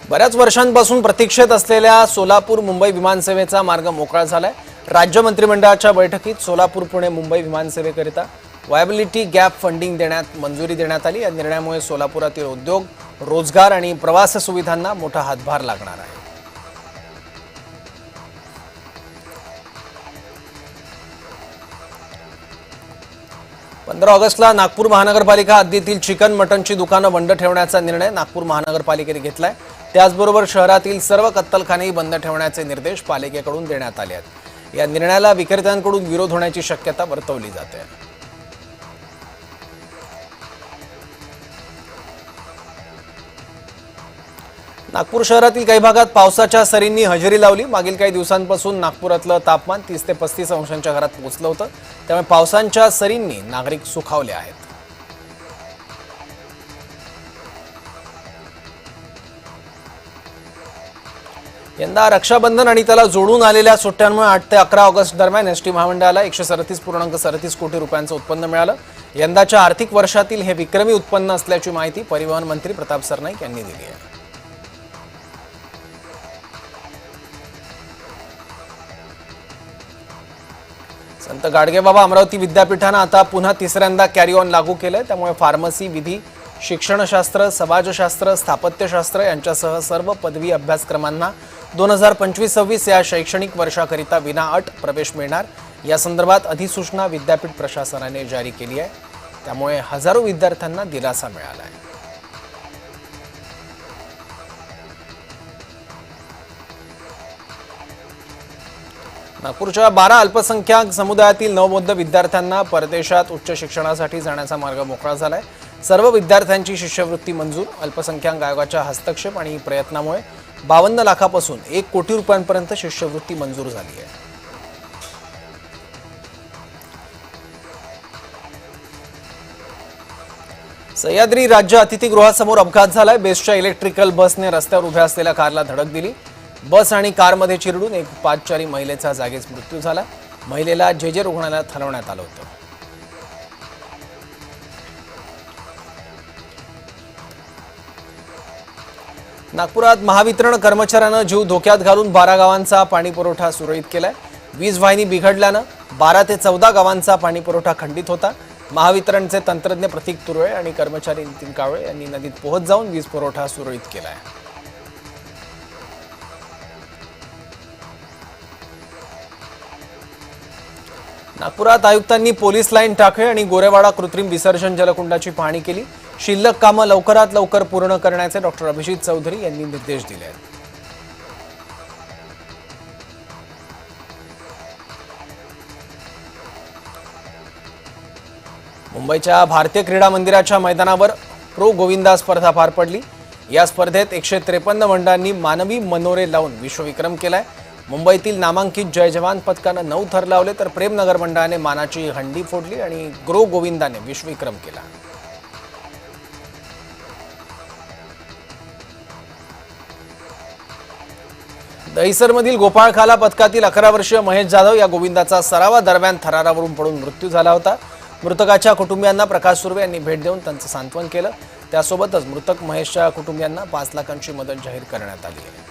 बऱ्याच वर्षांपासून प्रतीक्षेत असलेल्या सोलापूर मुंबई विमानसेवेचा मार्ग मोकळा झालाय। राज्य मंत्रिमंडळाच्या बैठकीत सोलापूर पुणे मुंबई विमानसेवेकरिता वायबिलिटी गॅप फंडिंग देण्यात मंजुरी देण्यात आली। या निर्णयामुळे सोलापुरातील उद्योग, रोजगार आणि प्रवास सुविधांना मोठा हातभार लागणार आहे। 15 ऑगस्टला नागपूर महानगरपालिका हद्दीतील चिकन मटनची दुकानं बंद ठेवण्याचा निर्णय नागपूर महानगरपालिकेने घेतलाय। त्याचबरोबर शहरातील सर्व कत्तलखानेही बंद ठेवण्याचे निर्देश पालिकेकडून देण्यात आले आहेत। या निर्णयाला विक्रेत्यांकडून विरोध होण्याची शक्यता वर्तवली जाते। नागपूर शहरातील काही भागात पावसाच्या सरींनी हजेरी लावली। मागील काही दिवसांपासून नागपुरातलं तापमान 30 ते 35 अंशांच्या घरात पोहोचलं होतं, त्यामुळे पावसाच्या सरींनी नागरिक सुखावले आहेत। यंदा रक्षाबंधन आणि त्याला जोडून आलेल्या सुट्ट्यांमुळे 8 ते 11 ऑगस्ट दरम्यान एसटी महामंडळाला 137.37 रुपयांचं उत्पन्न मिळालं। यंदाच्या आर्थिक वर्षातील हे विक्रमी उत्पन्न असल्याची माहिती परिवहन मंत्री प्रताप सरनाईक यांनी दिली आहे। संत गाडगेबाबा अमरावती विद्यापीठाने आता पुन्हा तिसऱ्यांदा कॅरी ऑन लागू केलंय। त्यामुळे फार्मसी, विधी, शिक्षणशास्त्र, समाजशास्त्र, स्थापत्यशास्त्र यांच्यासह सर्व पदवी अभ्यासक्रमांना 2025-26 या शैक्षणिक वर्षाकरिता विनाअट प्रवेश मिळणार। या संदर्भात अधिसूचना विद्यापीठ प्रशासनाने जारी केली आहे। त्यामुळे हजारो विद्यार्थ्यांना दिलासा मिळाला आहे। नागपूरच्या 12 अल्पसंख्याक समुदायातील नवबौद्ध विद्यार्थ्यांना परदेशात उच्च शिक्षणासाठी जाण्याचा मार्ग मोकळा झालाय। सर्व विद्यार्थ्यांची शिष्यवृत्ती मंजूर। अल्पसंख्याक आयोगाच्या हस्तक्षेप आणि प्रयत्नामुळे 52 लाखापासून 1 कोटी रुपयांपर्यंत शिष्यवृत्ती मंजूर झाली आहे। सह्याद्री राज्य अतिथीगृहासमोर अपघात झालाय। बेस्टच्या इलेक्ट्रिकल बसने रस्त्यावर उभ्या असलेल्या कारला धडक दिली। बस आणि कारमध्ये चिरडून एक पादचारी महिलेचा जागीच मृत्यू झाला। महिलेला जे रुग्णालयात हलवण्यात आलं होतं। नागपुरात महावितरण कर्मचाऱ्यानं जीव धोक्यात घालून 12 गावांचा पाणी पुरवठा सुरळीत केलाय। वीज वाहिनी बिघडल्यानं 12 ते 14 गावांचा पाणी पुरवठा खंडित होता। महावितरणचे तंत्रज्ञ प्रतीक तुरळे आणि कर्मचारी नितीन कावळे यांनी नदीत पोहोच जाऊन वीज पुरवठा सुरळीत केलाय। नागपुरात आयुक्तांनी पोलीस लाईन टाकळे आणि गोरेवाडा कृत्रिम विसर्जन जलकुंडाची पाहणी केली। शिल्लक कामं लवकरात लवकर पूर्ण करण्याचे डॉक्टर अभिजित चौधरी यांनी निर्देश दिले आहेत। मुंबईच्या भारतीय क्रीडा मंदिराच्या मैदानावर प्रो गोविंदा स्पर्धा पार पडली। या स्पर्धेत 153 मंडळांनी मानवी मनोरे लावून विश्वविक्रम केलाय। मुंबईतील नामांकित जय जवान पथकानं 9 थर लावले, तर प्रेमनगर मंडळाने मानाची हंडी फोडली आणि ग्रो गोविंदाने विश्वविक्रम केला। दहिसरमधील गोपाळखाला पथकातील 11 वर्षीय महेश जाधव या गोविंदाचा सरावादरम्यान थरारावरून पडून मृत्यू झाला होता। मृतकाच्या कुटुंबियांना प्रकाश सुर्वे यांनी भेट देऊन त्यांचं सांत्वन केलं। त्यासोबतच मृतक महेशच्या कुटुंबियांना 5 लाखांची मदत जाहीर करण्यात आली आहे।